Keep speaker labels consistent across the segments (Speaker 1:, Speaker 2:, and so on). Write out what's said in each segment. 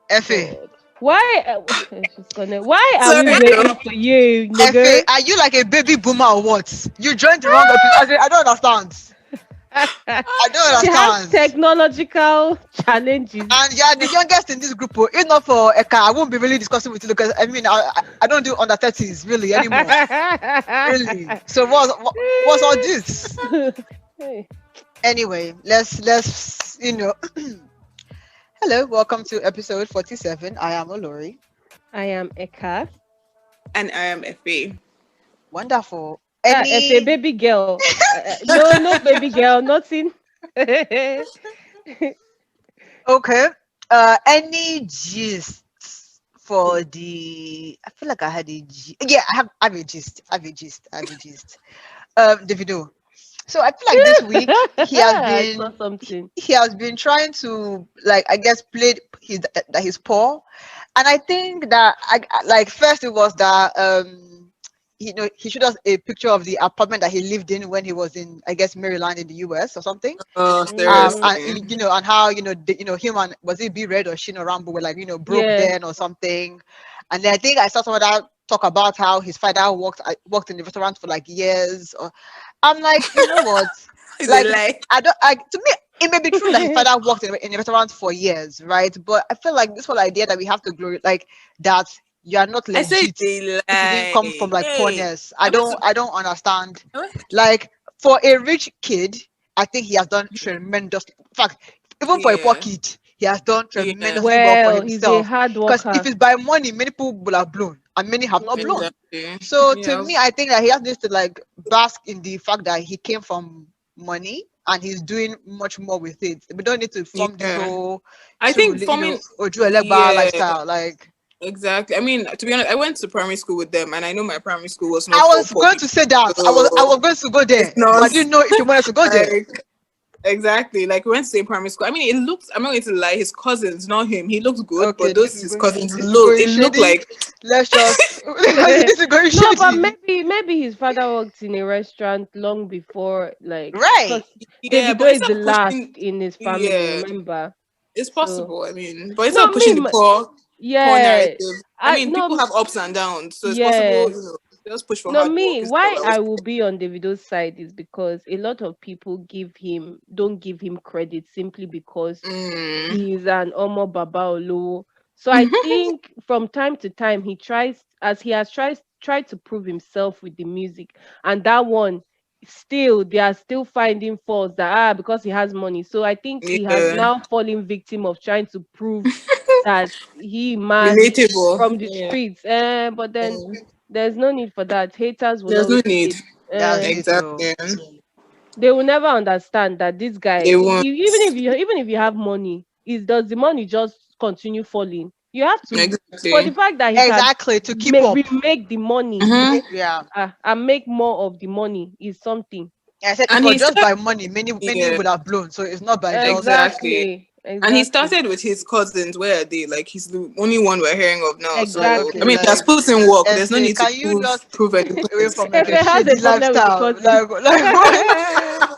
Speaker 1: Effie.
Speaker 2: God. Why? Why are we
Speaker 3: Sorry,
Speaker 2: waiting
Speaker 3: though.
Speaker 2: for you,
Speaker 1: Effie,
Speaker 2: nigga?
Speaker 1: are you like a baby boomer or what? You joined the wrong episode. I don't understand. I don't
Speaker 2: She has
Speaker 1: understand.
Speaker 2: technological challenges.
Speaker 1: And you are the youngest in this group. Oh. If not for Eka, I won't be really discussing with you because I mean I don't do under 30s really anymore. Really. So what's all this?
Speaker 2: Hey,
Speaker 1: Anyway, let's hello, welcome to episode 47. I am Olori.
Speaker 2: I am Eka.
Speaker 3: And I am FA.
Speaker 1: Wonderful.
Speaker 2: If a
Speaker 1: Any
Speaker 2: baby girl. No, no baby girl, nothing.
Speaker 1: okay. Any gist for the I feel like I had a yeah, I have a gist. I have a gist. Davido. So I feel like this week
Speaker 2: I saw something.
Speaker 1: he has been trying to like I guess play his paw, and I think that like first it was that he showed us a picture of the apartment that he lived in when he was in I guess Maryland in the US or something.
Speaker 3: Oh,
Speaker 2: Mm,
Speaker 3: seriously.
Speaker 1: And and how him and was it B Red or Shino Rambo were like broke
Speaker 2: yeah.
Speaker 1: then or something, and then I think I saw some of that talk about how his father worked in the restaurant for like years. Or I'm like, you know what,
Speaker 3: It's a
Speaker 1: like
Speaker 3: lie.
Speaker 1: I don't like to me. It may be true that his father worked in a restaurant for years, right? But I feel like this whole idea that we have to glory like that you are not
Speaker 3: I say
Speaker 1: legit
Speaker 3: it's a
Speaker 1: if you didn't
Speaker 3: lie.
Speaker 1: come from like
Speaker 3: Hey,
Speaker 1: poorness. I
Speaker 3: I went
Speaker 1: don't
Speaker 3: to.
Speaker 1: I don't understand.
Speaker 3: I went,
Speaker 1: Like for a rich kid, I think he has done tremendous. In fact, even for a poor
Speaker 3: yeah,
Speaker 1: kid, he has done
Speaker 3: yeah,
Speaker 1: tremendously well for
Speaker 2: Well, he's a
Speaker 1: himself.
Speaker 2: hard
Speaker 1: Because if
Speaker 2: worker.
Speaker 1: it's by money, many people will have blown, and many have not blown.
Speaker 3: exactly.
Speaker 1: So to
Speaker 3: Yeah,
Speaker 1: me, I think that he has this to like bask in the fact that he came from money and he's doing much more with it. We don't need to form this
Speaker 3: yeah.
Speaker 1: whole
Speaker 3: I think forming.
Speaker 1: Oju Elegba
Speaker 3: Yeah,
Speaker 1: lifestyle. Like
Speaker 3: exactly. I mean, to be honest, I went to primary school with them, and I know my primary school was
Speaker 1: I
Speaker 3: not for
Speaker 1: was
Speaker 3: poor
Speaker 1: going to
Speaker 3: people.
Speaker 1: say that I
Speaker 3: So
Speaker 1: was going to go
Speaker 3: it's
Speaker 1: there, but I
Speaker 3: not
Speaker 1: didn't know if you wanted to go there.
Speaker 3: like exactly like we went to same primary school. I mean, it looked. I'm not going to lie. His cousins, not him. He looked good,
Speaker 1: Okay,
Speaker 3: but
Speaker 1: this
Speaker 3: those
Speaker 1: is
Speaker 3: his
Speaker 1: going
Speaker 3: cousins
Speaker 1: this is going
Speaker 3: It looked
Speaker 1: shady.
Speaker 3: like
Speaker 1: Let's just this is going
Speaker 2: No, but
Speaker 1: shady.
Speaker 2: maybe his father worked in a restaurant long before, like,
Speaker 1: Right.
Speaker 2: because
Speaker 3: yeah. But
Speaker 2: Davido is
Speaker 3: instead
Speaker 2: the
Speaker 3: of
Speaker 2: last
Speaker 3: pushing,
Speaker 2: in his family.
Speaker 3: yeah,
Speaker 2: Remember?
Speaker 3: it's
Speaker 2: So
Speaker 3: possible. I mean, but instead
Speaker 2: no,
Speaker 3: of pushing the poor
Speaker 2: yeah,
Speaker 3: narrative, I
Speaker 2: I
Speaker 3: mean, people
Speaker 2: no,
Speaker 3: have ups and downs, so it's possible.
Speaker 2: yeah.
Speaker 3: Just push for
Speaker 2: No,
Speaker 3: hard
Speaker 2: me,
Speaker 3: work is all
Speaker 2: why
Speaker 3: I was
Speaker 2: I will
Speaker 3: saying.
Speaker 2: be on Davido's side is because a lot of people don't give him credit simply because
Speaker 3: Mm.
Speaker 2: he is an Omo Baba Olo. So I think from time to time he tries, as he has tried to prove himself with the music, and that one still they are still finding faults that because he has money. So I think he has
Speaker 3: Yeah,
Speaker 2: now fallen victim of trying to prove that he man
Speaker 3: relatable.
Speaker 2: from the
Speaker 3: Yeah.
Speaker 2: streets. But then
Speaker 3: Yeah.
Speaker 2: there's no need for that. Haters will
Speaker 3: There's no
Speaker 2: always
Speaker 3: need.
Speaker 2: hate.
Speaker 1: That's
Speaker 2: Uh,
Speaker 1: it though.
Speaker 3: Exactly.
Speaker 2: they will never understand that this guy,
Speaker 3: They won't.
Speaker 2: even if you have money, is does the money just continue falling? You have to, for the
Speaker 3: Exactly.
Speaker 2: fact that he can
Speaker 1: Exactly to keep up.
Speaker 2: remake the money
Speaker 3: Hmm.
Speaker 1: Yeah.
Speaker 2: and make more of the money is something.
Speaker 1: I said if
Speaker 3: And
Speaker 1: it was
Speaker 3: he
Speaker 1: just
Speaker 3: started,
Speaker 1: by money, many
Speaker 3: yeah,
Speaker 1: would have blown. So it's not by just
Speaker 3: exactly.
Speaker 2: Exactly,
Speaker 3: And he
Speaker 2: exactly,
Speaker 3: started with his cousins. Where are they? Like he's the only one we're hearing of now.
Speaker 1: like
Speaker 3: So
Speaker 1: okay,
Speaker 3: I
Speaker 2: exactly.
Speaker 3: mean, he has
Speaker 1: like
Speaker 3: put in work. There's no
Speaker 1: FA,
Speaker 3: need to
Speaker 1: can you just
Speaker 3: prove any
Speaker 1: move away
Speaker 3: point.
Speaker 1: from like
Speaker 2: If
Speaker 1: a
Speaker 2: it has a
Speaker 1: shady
Speaker 2: problem with the
Speaker 1: lifestyle?
Speaker 2: cousins.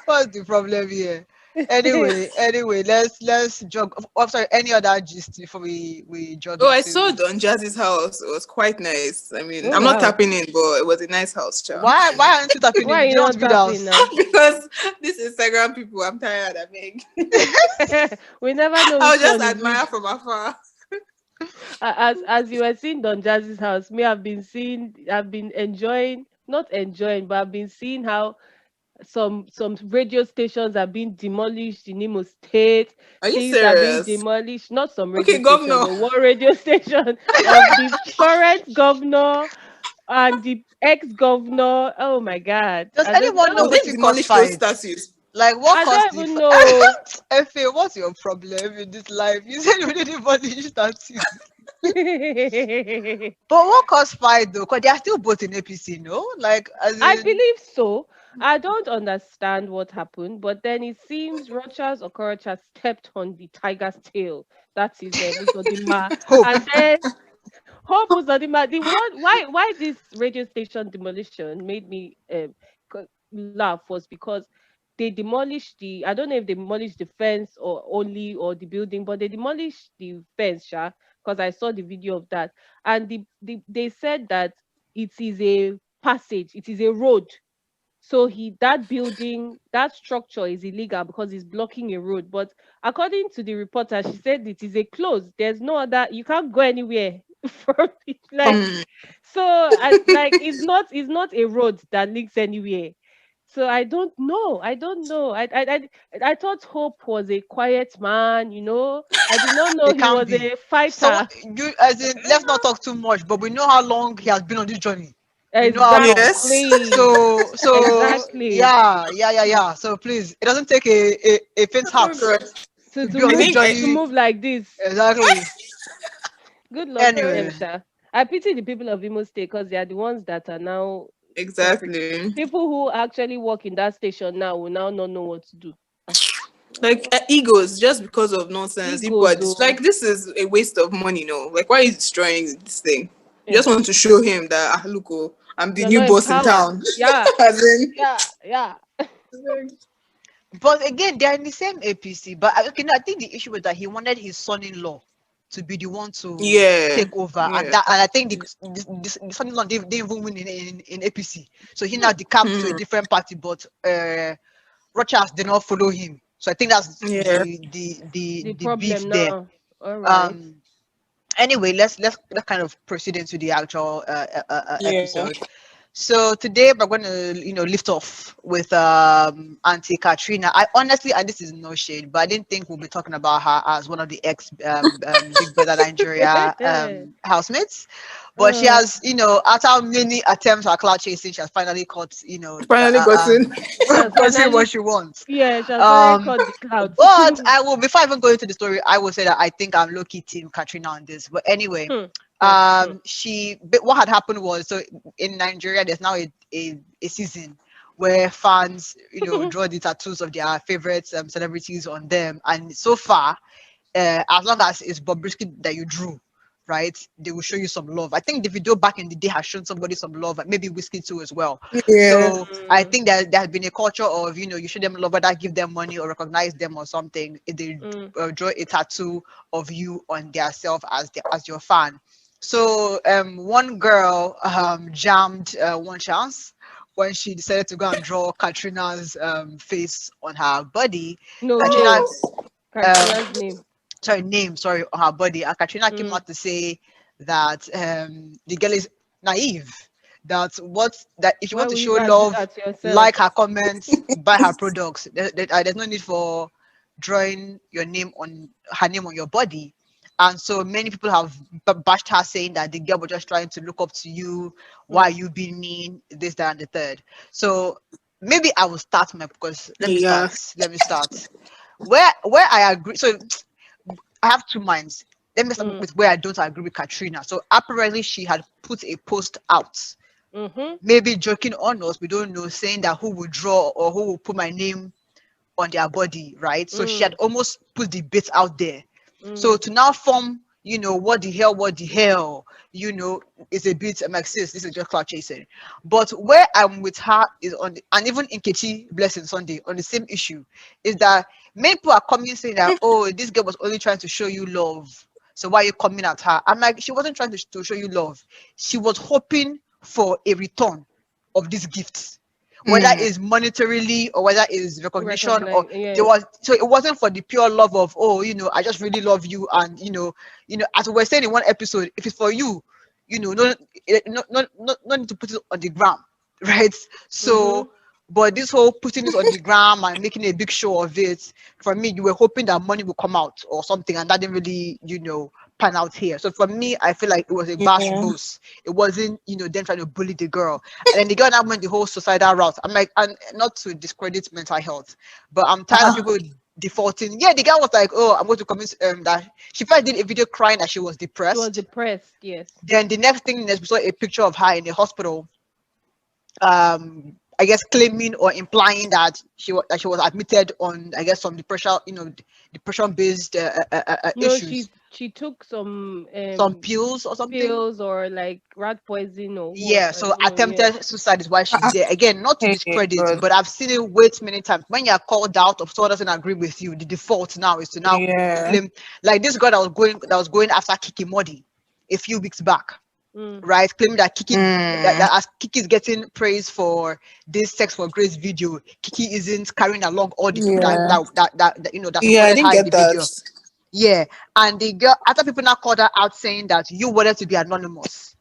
Speaker 1: What's the problem here? Anyway, let's jog. Oh, I'm sorry. Any other gist before we jog
Speaker 3: Oh, I saw
Speaker 1: into
Speaker 3: Don Jazzy's house. It was quite nice. I mean,
Speaker 2: Oh
Speaker 3: I'm not
Speaker 2: wow,
Speaker 3: tapping in, but it was a nice house, child.
Speaker 1: why aren't you tapping
Speaker 2: why
Speaker 1: in?
Speaker 2: are
Speaker 1: Do
Speaker 2: you
Speaker 1: you want
Speaker 2: not
Speaker 1: to be the
Speaker 2: tapping
Speaker 1: house?
Speaker 2: now?
Speaker 3: Because this Instagram people, I'm tired. I mean,
Speaker 2: We never know
Speaker 3: I'll
Speaker 2: which
Speaker 3: just
Speaker 2: one is
Speaker 3: admire
Speaker 2: which.
Speaker 3: from afar.
Speaker 2: As you were seeing Don Jazzy's house, me, I've been enjoying, not enjoying, but I've been seeing how some radio stations are being demolished in Imo State.
Speaker 3: Are you
Speaker 2: Things are being
Speaker 3: serious?
Speaker 2: demolished. Not some radio
Speaker 3: Okay,
Speaker 2: station,
Speaker 3: governor.
Speaker 2: but one radio station of the current governor and the ex-governor. Oh my God!
Speaker 1: Does
Speaker 2: I don't
Speaker 1: anyone know
Speaker 3: Did
Speaker 2: know.
Speaker 1: what
Speaker 3: they
Speaker 1: it cost
Speaker 3: demolish those
Speaker 1: fight?
Speaker 3: statues?
Speaker 1: Like what
Speaker 2: I
Speaker 1: caused
Speaker 2: don't
Speaker 1: the
Speaker 2: even know.
Speaker 1: FA? What's your problem in this life? You said we didn't body tattoos. But what caused fight though? Because they are still both in APC, no? Like as
Speaker 2: I
Speaker 1: in
Speaker 2: believe so. I don't understand what happened, but then it seems Rochas Okorocha stepped on the tiger's tail. That is Uzodima.
Speaker 1: hope.
Speaker 2: And then Hope Uzodima. The one why this radio station demolition made me laugh was because they demolished the, I don't know if they demolished the fence or only or the building, but they demolished the fence, sha, because I saw the video of that. And they said that it is a passage, it is a road. So he, that building, that structure is illegal because it's blocking a road. But according to the reporter, she said it is a close. There's no other, you can't go anywhere from it. Like,
Speaker 3: Hmm.
Speaker 2: so I like, it's not a road that leads anywhere. So I don't know. I don't know. I thought Hope was a quiet man, you know. I did not know
Speaker 1: It
Speaker 2: he
Speaker 1: can
Speaker 2: was
Speaker 1: be.
Speaker 2: a
Speaker 1: So
Speaker 2: fighter.
Speaker 1: you, as in, let's not talk too much, but we know how long he has been on this journey. We know how long.
Speaker 3: Yes.
Speaker 2: Exactly.
Speaker 1: So
Speaker 2: Exactly.
Speaker 1: yeah. So please, it doesn't take a faint
Speaker 3: Oh
Speaker 1: heart
Speaker 3: God.
Speaker 2: To
Speaker 1: to
Speaker 2: to
Speaker 1: be on
Speaker 3: I
Speaker 1: this
Speaker 2: move
Speaker 3: think
Speaker 2: to
Speaker 1: journey.
Speaker 2: move like this.
Speaker 1: Exactly.
Speaker 2: Good luck to them,
Speaker 1: Anyway,
Speaker 2: Sha. I pity the people of Imo State because they are the ones that are now suffering.
Speaker 3: exactly.
Speaker 2: People who actually work in that station now will now not know what to do. Ah,
Speaker 3: Like egos, just because of nonsense. People are
Speaker 2: egos,
Speaker 3: just
Speaker 2: oh,
Speaker 3: like, this is a waste of money. No, like, why are you destroying this thing? You
Speaker 2: eh,
Speaker 3: just want to show him that, look, oh, I'm the
Speaker 2: you're
Speaker 3: new
Speaker 2: not
Speaker 3: boss in
Speaker 2: empowered.
Speaker 3: town.
Speaker 2: Yeah,
Speaker 3: As in,
Speaker 2: yeah, yeah.
Speaker 1: but again, they're in the same APC. But okay, no, I think the issue was that he wanted his son-in-law to be the one to
Speaker 3: yeah,
Speaker 1: take over, and
Speaker 3: yeah.
Speaker 1: that, and I think the son-in-law didn't even win in APC, so he now decamped to a
Speaker 3: Hmm.
Speaker 1: different party. But Rochas did not follow him, so I think that's
Speaker 3: Yeah,
Speaker 2: The
Speaker 1: the beef
Speaker 2: problem
Speaker 1: there.
Speaker 2: now. All right.
Speaker 1: Um. Anyway, let's kind of proceed into the actual
Speaker 3: yeah.
Speaker 1: episode. So today we're going to, lift off with Auntie Katrina. I honestly, and this is no shade, but I didn't think we'll be talking about her as one of the ex Big Brother Nigeria housemates. But she
Speaker 2: uh,
Speaker 1: has, after many attempts at cloud chasing, she has finally caught,
Speaker 3: Finally got in.
Speaker 2: she has
Speaker 1: gotten what
Speaker 2: finally,
Speaker 1: she wants.
Speaker 2: yeah, she has finally
Speaker 1: Um,
Speaker 2: caught the clouds.
Speaker 1: but I will, before I even go into the story, I will say that I think I'm low-key team Katrina on this. But anyway,
Speaker 2: Hmm, hmm, hmm.
Speaker 1: but what had happened was, so in Nigeria, there's now a season where fans, draw the tattoos of their favorite celebrities on them. And so far, as long as it's Bobrisky that you drew, right, they will show you some love. I think the video back in the day has shown somebody some love, and maybe Whiskey too as well.
Speaker 3: Yeah,
Speaker 1: So I
Speaker 2: Mm,
Speaker 1: think that there has been a culture of, you show them love, whether give them money or recognize them or something. If they
Speaker 2: mm.
Speaker 1: draw a tattoo of you on their self as your fan. So one girl jammed one chance when she decided to go and draw Katrina's face on her body.
Speaker 2: No
Speaker 1: Katrina,
Speaker 2: name.
Speaker 3: yes.
Speaker 1: um,
Speaker 2: Katrina's name.
Speaker 1: sorry, on her body. And Katrina came
Speaker 2: Mm.
Speaker 1: out to say that the girl is naive. That if you
Speaker 2: Why
Speaker 1: want to
Speaker 2: will you
Speaker 1: show
Speaker 2: go and do
Speaker 1: love,
Speaker 2: that to yourself?
Speaker 1: like her comments, buy her products. There's no need for drawing her name on your body. And so many people have bashed her, saying that the girl was just trying to look up to you. Why are
Speaker 2: Mm.
Speaker 1: you being mean? This, that, and the third. So maybe I will start because let me
Speaker 3: Yeah.
Speaker 1: start. Let me start. Where I agree. So I have two minds. Let me start
Speaker 2: Mm.
Speaker 1: with where I don't agree with Katrina. So apparently she had put a post out,
Speaker 2: Mm-hmm.
Speaker 1: maybe joking on us, we don't know, saying that who will draw or who will put my name on their body, right? So she had
Speaker 2: Mm.
Speaker 1: almost put the bit out there. So
Speaker 2: Mm.
Speaker 1: to now form, what the hell, is a bit like, sis, this is just cloud chasing. But where I'm with her is and even in Kechi Blessing Sunday on the same issue, is that many people are coming saying that, oh, this girl was only trying to show you love. So why are you coming at her? I'm like, she wasn't trying to show you love. She was hoping for a return of these gifts, whether
Speaker 3: Mm.
Speaker 1: it's monetarily or whether it's recognition, or
Speaker 2: Recognize.
Speaker 1: there
Speaker 2: Yes.
Speaker 1: was, so it wasn't for the pure love of, oh, I just really love you. And as we were saying in one episode, if it's for you, no, no need to put it on the ground. Right?
Speaker 2: Mm-hmm.
Speaker 1: So, but this whole putting it on the ground and making a big show of it, for me, you were hoping that money will come out or something, and that didn't really, pan out here. So for me, I feel like it was a bash
Speaker 3: Yeah.
Speaker 1: boost. It wasn't, them trying to bully the girl. And then the girl now went the whole suicidal route. I'm like, and not to discredit mental health, but I'm tired of
Speaker 3: Uh-huh.
Speaker 1: people defaulting. Yeah, the girl was like, oh, I'm going to commit that she first did a video crying that she was
Speaker 2: She was
Speaker 1: depressed.
Speaker 2: depressed. Yes.
Speaker 1: Then the next thing is we saw a picture of her in the hospital, I guess claiming or implying that she was admitted on, I guess, some depression, depression based
Speaker 2: No,
Speaker 1: issues.
Speaker 2: she took some
Speaker 1: some pills or something.
Speaker 2: pills or like rat poison or what,
Speaker 1: Yeah,
Speaker 2: I
Speaker 1: so
Speaker 2: don't know. Yeah.
Speaker 1: attempted suicide is why she's
Speaker 3: Ah,
Speaker 1: there. Again, not to
Speaker 3: hey,
Speaker 1: discredit,
Speaker 3: God.
Speaker 1: but I've seen it way too many times. When you're called out of someone doesn't agree with you, the default now is to now
Speaker 3: Yeah.
Speaker 1: claim, like this girl that was going after Kiki Modi a few weeks back,
Speaker 2: Mm.
Speaker 1: right? Claiming that Kiki that
Speaker 3: Mm.
Speaker 1: as Kiki is getting praise for this sex for grace video, Kiki isn't carrying along all the people that
Speaker 3: Yeah.
Speaker 1: that
Speaker 3: Yeah, I
Speaker 1: supported
Speaker 3: didn't
Speaker 1: her in
Speaker 3: get
Speaker 1: the
Speaker 3: that.
Speaker 1: video. Yeah, and the girl after people now called her out saying that you wanted to be anonymous.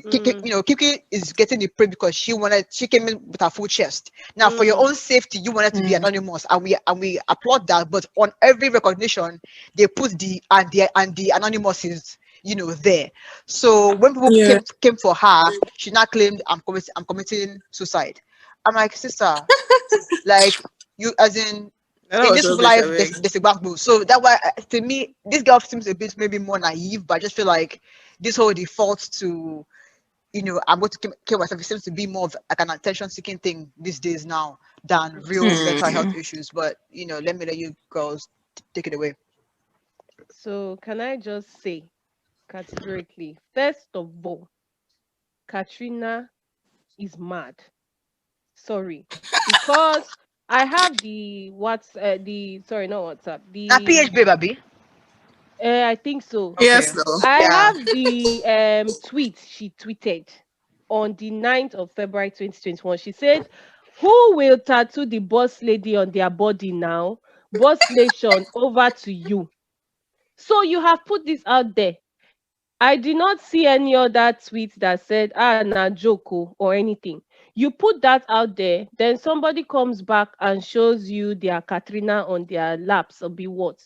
Speaker 2: Mm.
Speaker 1: Kiki is getting the praise because she came in with her full chest. Now, for your
Speaker 2: Mm.
Speaker 1: own safety, you wanted to be
Speaker 3: Mm.
Speaker 1: anonymous, and we applaud that. But on every recognition, they put the anonymous is there. So when people
Speaker 3: Yeah.
Speaker 1: came for her, she now claimed I'm committing suicide. I'm like, sister, like you as
Speaker 3: That
Speaker 1: in
Speaker 3: was
Speaker 1: this
Speaker 3: rubbish, I
Speaker 1: life
Speaker 3: beg.
Speaker 1: there's a backbone. So that why to me this girl seems a bit maybe more naive, but I just feel like this whole default to I'm going to kill myself, it seems to be more of like an attention seeking thing these days now than real mental health
Speaker 3: Hmm.
Speaker 1: issues. But let you girls take it away.
Speaker 2: So can I just say categorically, first of all, Katrina is mad. Sorry, because I have the the sorry, not WhatsApp,
Speaker 1: Now
Speaker 2: the
Speaker 1: PH baby.
Speaker 2: I think so.
Speaker 1: Okay.
Speaker 3: Yes, though.
Speaker 2: I
Speaker 1: Yeah.
Speaker 2: have the tweet she tweeted on the 9th of February 2021. She said, "Who will tattoo the boss lady on their body now? Boss nation, over to you." So you have put this out there. I did not see any other tweet that said, "Ah, na joko," or anything. You put that out there, then somebody comes back and shows you their Katrina on their laps or be what.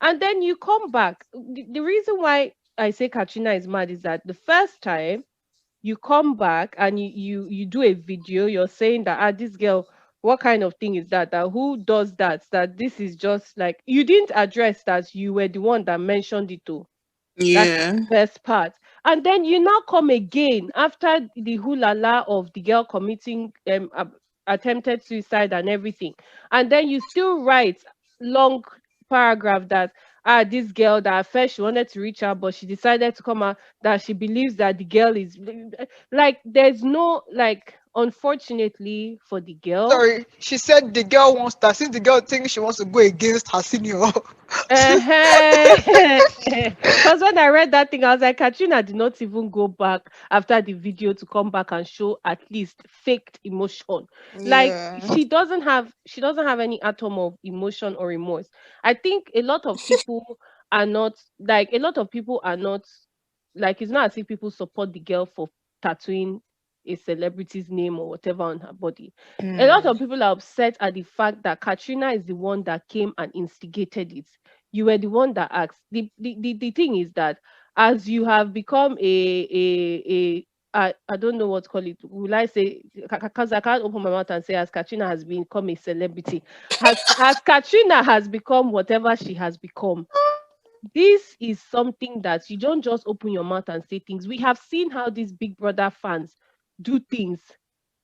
Speaker 2: And then you come back. The reason why I say Katrina is mad is that the first time you come back and you do a video, you're saying that, this girl, what kind of thing is that? That who does that? That this is just like, you didn't address that you were the one that mentioned it to. That's
Speaker 3: Yeah.
Speaker 2: the first part. And then you now come again after the hula la of the girl committing attempted suicide and everything. And then you still write long paragraph that, this girl, that at first she wanted to reach out, but she decided to come out, that she believes that the girl is like, there's no, like, unfortunately for the girl.
Speaker 1: Sorry, she said the girl wants that since the girl thinks she wants to go against her senior.
Speaker 2: Because when I read that thing, I was like, Katrina did not even go back after the video to come back and show at least faked emotion. Like,
Speaker 1: Yeah.
Speaker 2: she doesn't have any atom of emotion or remorse. I think a lot of people are not a lot of people are not, like, it's not as if people support the girl for tattooing a celebrity's name or whatever on her body. A lot
Speaker 1: Mm.
Speaker 2: of people are upset at the fact that Katrina is the one that came and instigated it. You were the one that asked. The thing is that as you have become I don't know what to call it. Will I say, because I can't open my mouth and say, as Katrina has become a celebrity, as Katrina has become whatever she has become, this is something that you don't just open your mouth and say things. We have seen how these Big Brother fans do things,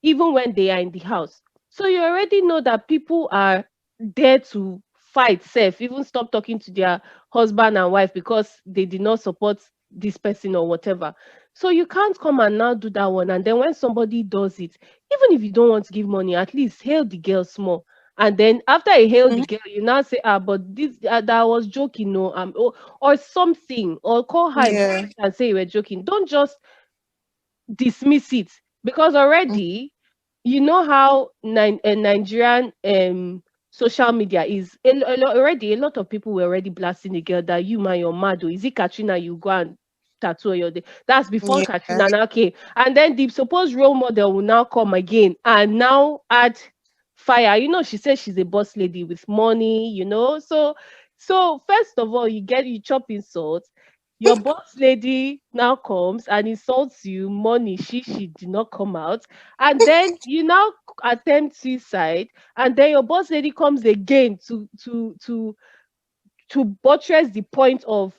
Speaker 2: even when they are in the house. So you already know that people are there to fight, self, even stop talking to their husband and wife because they did not support this person or whatever. So you can't come and now do that one. And then when somebody does it, even if you don't want to give money, at least hail the girl small. And then after I hail the
Speaker 3: Mm.
Speaker 2: girl, you now say, but this that was joking, no, or something, or call her in
Speaker 3: Yeah.
Speaker 2: private and say you were joking. Don't just dismiss it, because already you know how Nigerian social media is. Already a lot of people were already blasting the girl that, you man, you're mad. Oh, is it Katrina you go and tattoo on your day? That's before
Speaker 3: Yeah.
Speaker 2: Katrina now came. And then the supposed role model will now come again and now add fire. She says she's a boss lady with money, so first of all, you chop insult. Your boss lady now comes and insults you, money she did not come out, and then you now attempt suicide, and then your boss lady comes again to buttress the point of,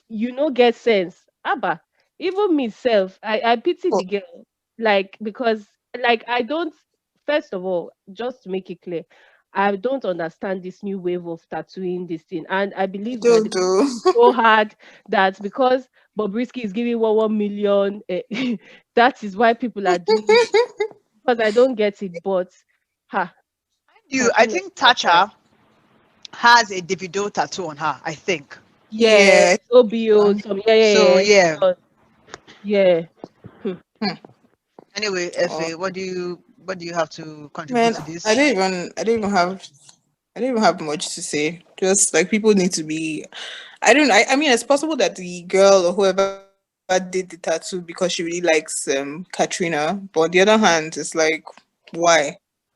Speaker 2: get sense. Abba, even myself, I pity
Speaker 3: Oh,
Speaker 2: the girl, like, because, like, I don't. First of all, just to make it clear, I don't understand this new wave of tattooing this thing. And I
Speaker 3: I
Speaker 2: believe that
Speaker 3: don't
Speaker 2: the people
Speaker 3: do.
Speaker 2: so hard that because Bobrisky is giving 1 million, that is why people are doing it. Because I don't get it, but ha,
Speaker 1: I
Speaker 2: tattoo
Speaker 1: think
Speaker 2: manufacturer.
Speaker 1: Tasha has a Davido tattoo on her. I think
Speaker 2: Yeah,
Speaker 3: Yeah.
Speaker 2: OBO,
Speaker 3: Um,
Speaker 2: some
Speaker 1: so.
Speaker 2: yeah,
Speaker 1: Yeah.
Speaker 2: yeah. Hmm.
Speaker 3: hmm.
Speaker 1: Anyway,
Speaker 3: Oh,
Speaker 1: Effie, what do you have to contribute
Speaker 3: man,
Speaker 1: to
Speaker 3: I
Speaker 1: this?
Speaker 3: don't even. I don't even have much to say. Just like people need to be. I don't. I mean, it's possible that the girl or whoever did the tattoo because she really likes Katrina. But on the other hand, it's like, why?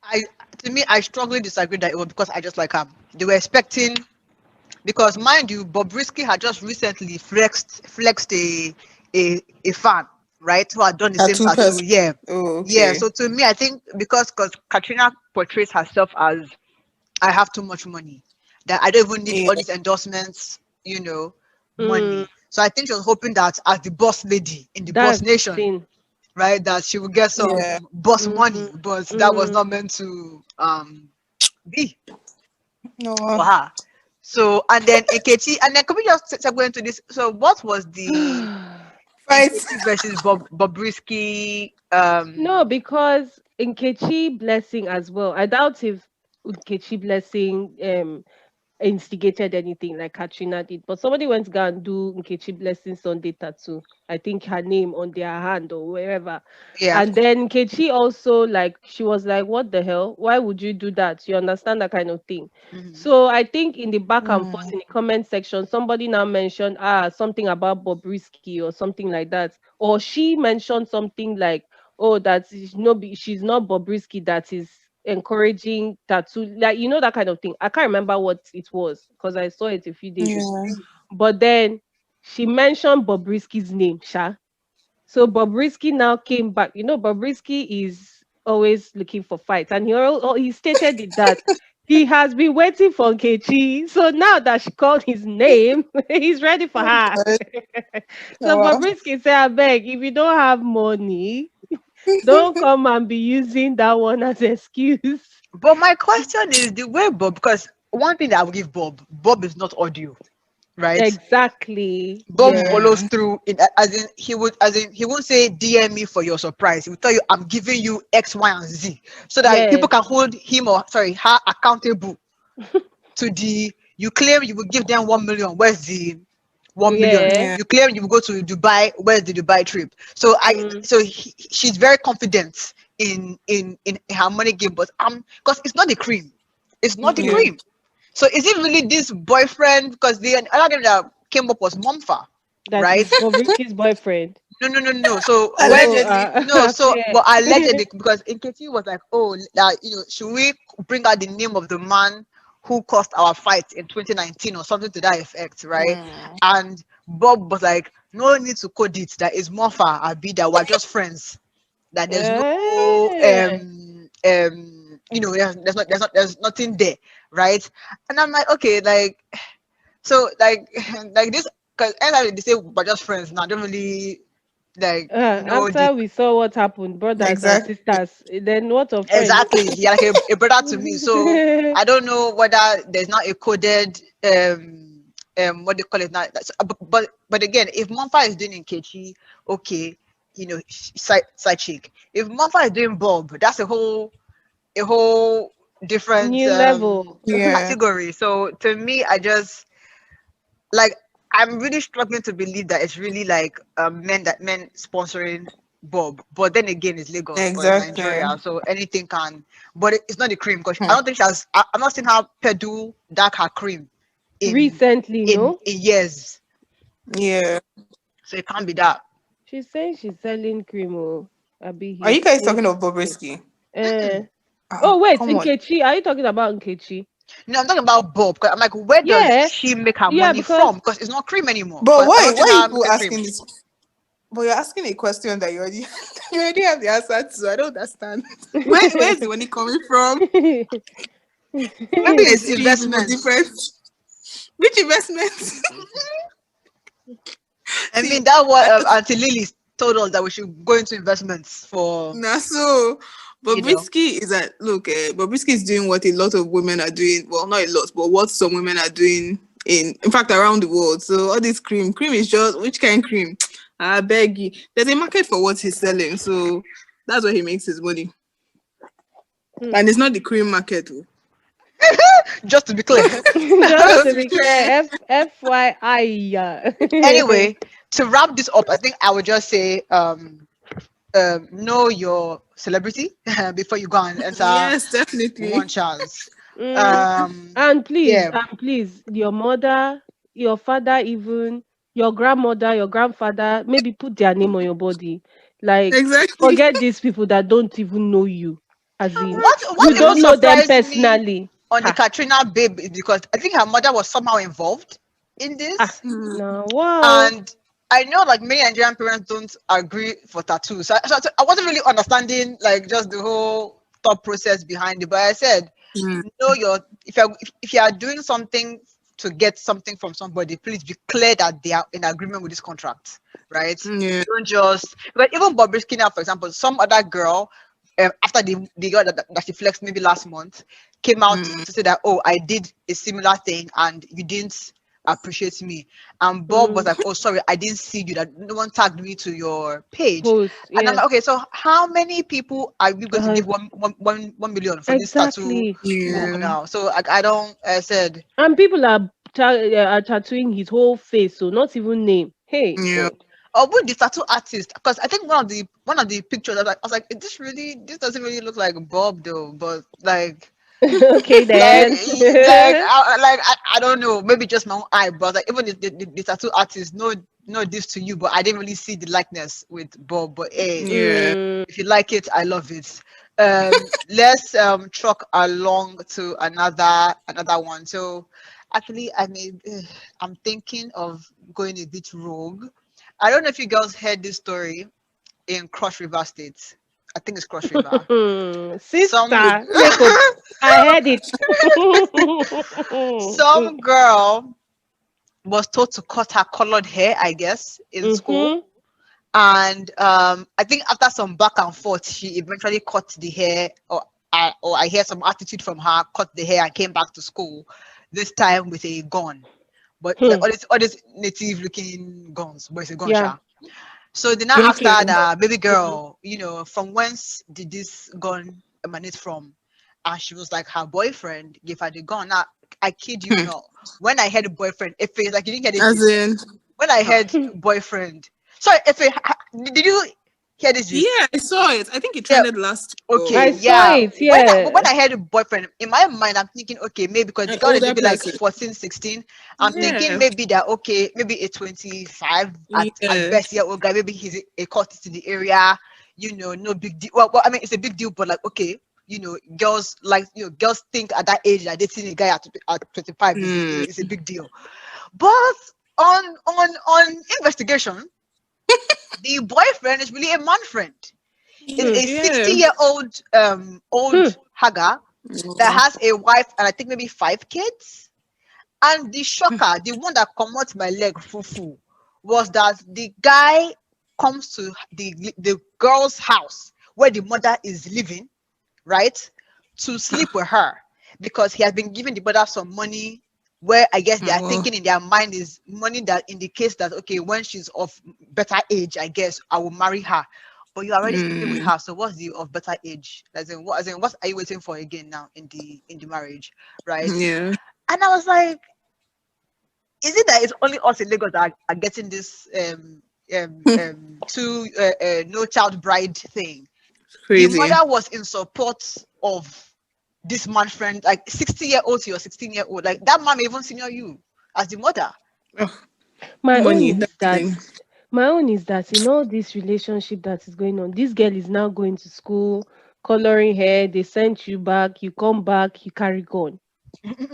Speaker 1: I To me, I strongly disagree that it was because I just like her. They were expecting, because mind you, Bobrisky had just recently flexed a fan, right, who had done the same
Speaker 3: Tattoo
Speaker 1: tattoo.
Speaker 3: person.
Speaker 1: Yeah,
Speaker 3: Oh,
Speaker 1: yeah.
Speaker 3: okay.
Speaker 1: So to me, I think because Katrina portrays herself as, I have too much money, that I don't even need
Speaker 3: Yeah.
Speaker 1: all these endorsements,
Speaker 2: Mm,
Speaker 1: money. So I think she was hoping that as the boss lady in the boss
Speaker 2: that's the
Speaker 1: nation,
Speaker 2: thing.
Speaker 1: right, that she would get
Speaker 3: Yeah.
Speaker 1: some boss money,
Speaker 2: Mm,
Speaker 1: but that was
Speaker 2: mm.
Speaker 1: not meant to be
Speaker 3: No.
Speaker 1: for her. So, and then Nkechi, and then can we just segue into this? So, what was the
Speaker 3: Fight.
Speaker 1: Nkechi versus Bobrisky?
Speaker 2: No, because Nkechi Blessing as well. I doubt if Nkechi Blessing instigated anything like Katrina did. But somebody went to go and do Nkechi Blessing Sunday tattoo. I think her name on their hand or wherever.
Speaker 1: Yeah.
Speaker 2: And then Nkechi also like she was like, "What the hell? Why would you do that?" You understand that kind of thing.
Speaker 1: Hmm.
Speaker 2: So I think in the back and forth
Speaker 3: Mm,
Speaker 2: in the comment section, somebody now mentioned something about Bobrisky or something like that, or she mentioned something like, "Oh, she's not Bobrisky that is encouraging tattoo," like that kind of thing. I can't remember what it was because I saw it a few days ago.
Speaker 3: yeah.
Speaker 2: But then she mentioned Bobrisky's name, Sha. So Bobrisky now came back. Bobrisky is always looking for fights, and he stated it that he has been waiting for Nkechi. So now that she called his name, he's ready for
Speaker 3: Oh,
Speaker 2: her.
Speaker 3: God.
Speaker 2: So
Speaker 3: Oh, wow.
Speaker 2: Bobrisky said, "I beg, if you don't have money, don't come and be using that one as excuse."
Speaker 1: But my question is the way Bob, because one thing that I will give Bob is not audio, right?
Speaker 2: Exactly.
Speaker 1: Bob
Speaker 2: Yeah.
Speaker 1: follows
Speaker 3: Mm,
Speaker 1: through in, as in he won't say DM me for your surprise. He will tell you I'm giving you X, Y, and Z, so that
Speaker 2: Yeah.
Speaker 1: people can hold him or sorry her accountable to the, you claim you will give them 1 million. Where's the 1 million?
Speaker 2: Yeah.
Speaker 3: yeah.
Speaker 1: You claim you will go to Dubai. Where's the Dubai trip? So
Speaker 2: Mm,
Speaker 1: she's very confident in her money game, but because it's not the cream, it's not the
Speaker 3: Yeah.
Speaker 2: mm-mm.
Speaker 1: cream. So is it really this boyfriend? Because the other name that came up was Momfa,
Speaker 2: That
Speaker 1: right?
Speaker 2: is Bobrisky's boyfriend.
Speaker 1: No, no, no, no, no. So when
Speaker 2: Oh,
Speaker 3: Allegedly.
Speaker 1: no, so
Speaker 2: yeah.
Speaker 1: but allegedly, because Nketi was like, oh, should we bring out the name of the man who caused our fight in 2019 or something to that effect, right?
Speaker 3: Mm,
Speaker 1: And Bob was like, no need to code it. That is Mofa. I be that we're just friends. That there's no
Speaker 2: Eh.
Speaker 1: there's nothing there, right? And I'm like, okay, like so like this, because they say we're just friends now. I don't really know the
Speaker 2: After we saw what happened, brothers and
Speaker 3: exactly.
Speaker 2: sisters, then what of friends?
Speaker 1: exactly. You're like a brother to me. So I don't know whether there's not a coded what they call it now. But again, if Monfa is doing Nkechi, okay, side chick. If Monfa is doing Bob, that's a whole different
Speaker 2: New level.
Speaker 3: Yeah.
Speaker 1: category. So to me, I just like, I'm really struggling to believe that it's really like men sponsoring Bob. But then again, it's Lagos or it's
Speaker 3: Exactly.
Speaker 1: Nigeria, so anything can. But it's not the cream, because I
Speaker 3: Hmm.
Speaker 1: don't think she has. I'm not seeing her pedal dark her cream in
Speaker 2: Recently,
Speaker 1: in
Speaker 2: no?
Speaker 1: in years.
Speaker 3: Yeah.
Speaker 1: So it can't be that.
Speaker 2: She's saying she's selling cream. Oh, Abi,
Speaker 3: Are you
Speaker 2: he's
Speaker 3: guys
Speaker 2: saying
Speaker 3: talking of
Speaker 2: something.
Speaker 3: Bobrisky?
Speaker 2: Eh.
Speaker 3: Ah,
Speaker 2: Oh, wait,
Speaker 3: come on.
Speaker 2: Nkechi. Are you talking about Nkechi?
Speaker 1: No, I'm talking about Bob. 'Cause I'm like, where does
Speaker 2: Yeah.
Speaker 1: she make her
Speaker 2: Yeah,
Speaker 1: money from?
Speaker 2: because
Speaker 1: Because it's not cream anymore.
Speaker 3: But
Speaker 1: Because I'm
Speaker 3: why?
Speaker 1: not
Speaker 3: Why
Speaker 1: seeing
Speaker 3: are
Speaker 1: her
Speaker 3: you
Speaker 1: making cream.
Speaker 3: asking this? But you're asking a question that you already you already have the answer to. I don't understand. Where's the money coming from?
Speaker 1: Maybe
Speaker 3: I
Speaker 1: it's
Speaker 3: see you people
Speaker 1: investments.
Speaker 3: different. Which investment?
Speaker 1: I
Speaker 3: See,
Speaker 1: mean, that what
Speaker 3: I,
Speaker 1: Auntie Lily told us, that we should go into investments for.
Speaker 3: nah, so
Speaker 1: you know.
Speaker 3: Bobrisky is at look. Bobrisky is doing what a lot of women are doing. Well, not a lot, but what some women are doing in fact around the world. So all this cream is just which kind of cream? I beg you. There's a market for what he's selling, so that's where he makes his money.
Speaker 2: Hmm.
Speaker 3: And it's not the cream market. Oh.
Speaker 1: Just to be clear.
Speaker 2: Just to be clear, FYI.
Speaker 1: Anyway, to wrap this up, I think I would just say know your celebrity before you go and enter
Speaker 3: Yes, definitely.
Speaker 1: one chance.
Speaker 2: And
Speaker 1: Yeah,
Speaker 2: please, your mother, your father, even your grandmother, your grandfather, maybe put their name on your body. Like,
Speaker 3: Exactly.
Speaker 2: forget these people that don't even know you. As in,
Speaker 1: what
Speaker 2: you
Speaker 1: even
Speaker 2: don't know them
Speaker 1: surprised me
Speaker 2: personally.
Speaker 1: on the
Speaker 2: Ha,
Speaker 1: Katrina babe is because I think her mother was somehow involved in
Speaker 2: ah,
Speaker 1: this.
Speaker 3: Mm.
Speaker 2: no, wow.
Speaker 1: And I know like many Nigerian parents don't agree for tattoos. So I wasn't really understanding like just the whole thought process behind it. But I said,
Speaker 3: Mm.
Speaker 1: know your if you are doing something to get something from somebody, please be clear that they are in agreement with this contract, right?
Speaker 3: Yeah.
Speaker 1: Don't just but even Bobrisky now, for example, some other girl after the girl that she flexed maybe last month came out
Speaker 3: Mm.
Speaker 1: to say that I did a similar thing and you didn't appreciate me, and Bob was
Speaker 2: Mm,
Speaker 1: like, oh sorry, I didn't see you, that no one tagged me to your page.
Speaker 2: post,
Speaker 1: And I'm
Speaker 2: yeah.
Speaker 1: like, okay, so how many people are we going to
Speaker 2: Uh,
Speaker 1: give 1 million for this tattoo
Speaker 2: exactly.
Speaker 1: work
Speaker 3: Yeah.
Speaker 1: now? So I don't I said
Speaker 2: And people are tattooing his whole face, so not even name. Hey,
Speaker 3: Yeah.
Speaker 2: God.
Speaker 1: with the tattoo artist, because I think one of the pictures I was like, is this really, this doesn't really look like Bob though, but like
Speaker 2: Okay,
Speaker 1: like
Speaker 2: then.
Speaker 1: I don't know, maybe just my own eye, but like even the tattoo artist know this to you, but I didn't really see the likeness with Bob. But hey,
Speaker 3: Yeah.
Speaker 2: Mm,
Speaker 1: if you like it, I love it. Let's truck along to another one. So actually I'm thinking of going a bit rogue. I don't know if you girls heard this story in Cross River State. I think it's Cross River. Some
Speaker 2: sister, wake up. I heard it.
Speaker 1: some girl was told to cut her colored hair, I guess, in school.
Speaker 2: Mm-hmm.
Speaker 1: And I think after some back and forth, she eventually cut the hair, or I hear some attitude from her, cut the hair and came back to school, this time with a gun. But like all these native looking guns, but it's a
Speaker 2: Yeah.
Speaker 1: gunshot. So they now asked
Speaker 3: Okay.
Speaker 1: her that, baby girl, from whence did this gun emanate from? And she was like, her boyfriend gave her the gun. Now, I kid you
Speaker 3: Hmm.
Speaker 1: not. When I heard boyfriend, if it's like you didn't hear the
Speaker 3: As
Speaker 1: gist.
Speaker 3: in,
Speaker 1: When I heard boyfriend, sorry, if did you hear this gist?
Speaker 3: yeah, I saw it. I think it
Speaker 1: Yeah.
Speaker 3: trended last
Speaker 1: Okay,
Speaker 2: I
Speaker 3: year.
Speaker 2: saw
Speaker 1: yeah.
Speaker 2: it,
Speaker 1: When I,
Speaker 2: yeah.
Speaker 1: when I heard boyfriend, in my mind, I'm thinking, okay, maybe because the
Speaker 3: An
Speaker 1: girl is
Speaker 3: older
Speaker 1: maybe like
Speaker 3: person.
Speaker 1: 14, 16. I'm thinking
Speaker 3: Yeah.
Speaker 1: maybe that, okay, maybe a 25 at
Speaker 3: Yeah.
Speaker 1: best year old guy, maybe he's a cultist in the area, no big deal. Well, I mean, it's a big deal, but like, okay, girls like, girls think at that age that dating a guy at 25
Speaker 3: Hmm.
Speaker 1: is a big deal. But on investigation, the boyfriend is really a man friend. Is
Speaker 2: Hmm.
Speaker 1: a
Speaker 3: Yeah.
Speaker 1: 60-year-old
Speaker 2: Hmm.
Speaker 1: old haga that
Speaker 3: Oh.
Speaker 1: has a wife and I think maybe 5 kids. And the shocker, the one that commoded my leg fufu, was that the guy comes to the girl's house where the mother is living, right, to sleep with her because he has been giving the mother some money, where I guess they are
Speaker 3: Oh.
Speaker 1: thinking in their mind is money that indicates that, okay, when she's of better age, I guess I will marry her. But you're already sleeping with
Speaker 3: Mm.
Speaker 1: her, so what's the of better age? What are you waiting for again now in the marriage, right?
Speaker 3: Yeah.
Speaker 1: And I was like, is it that it's only us in Lagos that are getting this two no child bride thing? The
Speaker 3: Crazy.
Speaker 1: mother was in support of this man friend, like 60-year-old to your 16-year-old. Like that man may even senior you as the mother.
Speaker 3: Oh,
Speaker 2: My own
Speaker 3: money.
Speaker 2: is
Speaker 3: That's the
Speaker 2: that
Speaker 3: thing.
Speaker 2: my own is that in all this relationship that is going on, this girl is now going to school, coloring hair, they sent you back, you come back, you carry gun.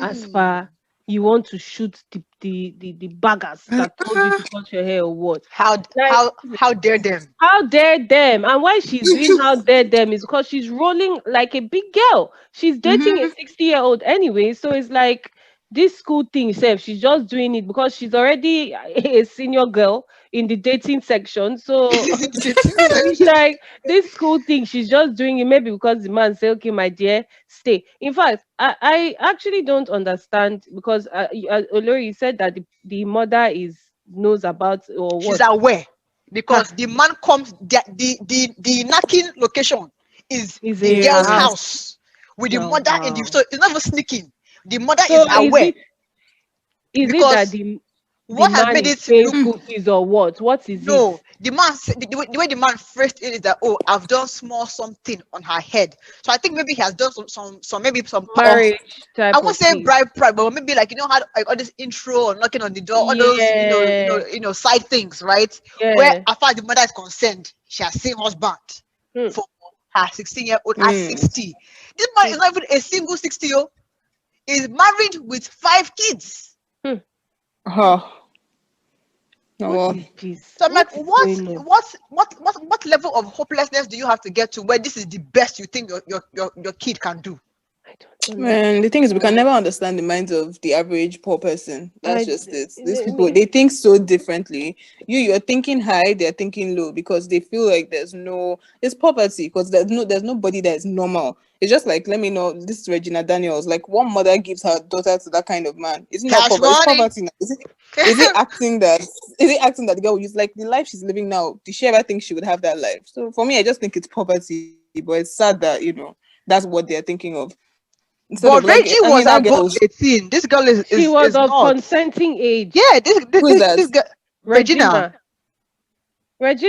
Speaker 2: As far you want to shoot the baggers that told you to cut your hair or what.
Speaker 1: how
Speaker 2: Like,
Speaker 1: how dare them?
Speaker 2: how dare them? And why she's doing how dare them is because she's rolling like a big girl. She's dating a
Speaker 3: Mm-hmm.
Speaker 2: 60-year-old anyway. So it's like this school thing itself. She's just doing it because she's already a senior girl. in the dating section. So
Speaker 3: Dating section.
Speaker 2: like this school thing, she's just doing it maybe because the man say, "Okay, my dear, stay." In fact, I actually don't understand because Olori, you said that the mother is knows about or
Speaker 1: She's
Speaker 2: what?
Speaker 1: aware
Speaker 2: Ha,
Speaker 1: because the man comes, the knocking location is
Speaker 2: is
Speaker 1: the
Speaker 2: a her
Speaker 1: girl's
Speaker 2: house
Speaker 1: house with the
Speaker 2: now.
Speaker 1: mother in the,
Speaker 2: Wow.
Speaker 1: so it's not even sneaking. The mother is
Speaker 2: So
Speaker 1: aware
Speaker 2: is it that
Speaker 1: because
Speaker 2: the
Speaker 1: what has
Speaker 2: man
Speaker 1: made
Speaker 2: is
Speaker 1: it
Speaker 2: paying
Speaker 1: look.
Speaker 2: school fees or what? What is it?
Speaker 1: No, the man the way the man phrased it is that, oh, I've done small something on her head. So I think maybe he has done some maybe some of,
Speaker 2: Marriage
Speaker 1: I
Speaker 2: type
Speaker 1: won't
Speaker 2: of
Speaker 1: say
Speaker 2: thing.
Speaker 1: bride pride, but maybe like, how like all this intro or knocking on the door, all those
Speaker 2: Yeah.
Speaker 1: side things, right? Where
Speaker 2: Yeah.
Speaker 1: as far as the mother is concerned, she has seen husband
Speaker 2: Hmm.
Speaker 1: for her 16-year-old at
Speaker 3: Mm.
Speaker 1: 60. This man
Speaker 2: Hmm.
Speaker 1: is not even a single 60-year-old. Is married with 5 kids.
Speaker 2: Hmm.
Speaker 3: Oh, no,
Speaker 2: What
Speaker 3: well,
Speaker 2: is this?
Speaker 1: So I'm like,
Speaker 2: What is going on?
Speaker 1: what level of hopelessness do you have to get to where this is the best you think your kid can do?
Speaker 2: I don't
Speaker 3: man, the thing is, we can
Speaker 2: understand.
Speaker 3: never understand the minds of the average poor person. That's
Speaker 2: I
Speaker 3: just it. These people, they think so differently. You're thinking high, they're thinking low because they feel like it's poverty because there's nobody that is normal. It's just like, let me know, this is Regina Daniels. Like, one mother gives her daughter to that kind of man. Isn't that
Speaker 1: Cash
Speaker 3: poverty? It's
Speaker 1: money.
Speaker 3: poverty now. Is it acting that the girl will use, like, the life she's living now? Did she ever think she would have that life? So for me, I just think it's poverty. But it's sad that that's what they're thinking of. Instead of, like,
Speaker 1: But
Speaker 3: I
Speaker 1: Reggie
Speaker 3: mean, that
Speaker 1: was
Speaker 3: girl was.
Speaker 1: above 18. This girl is
Speaker 2: she
Speaker 1: is,
Speaker 2: was
Speaker 1: is
Speaker 2: of
Speaker 1: not.
Speaker 2: consenting age.
Speaker 1: Yeah, this
Speaker 3: Who
Speaker 1: this
Speaker 3: is
Speaker 1: this,
Speaker 3: that?
Speaker 1: this girl, Regina.
Speaker 2: Regina.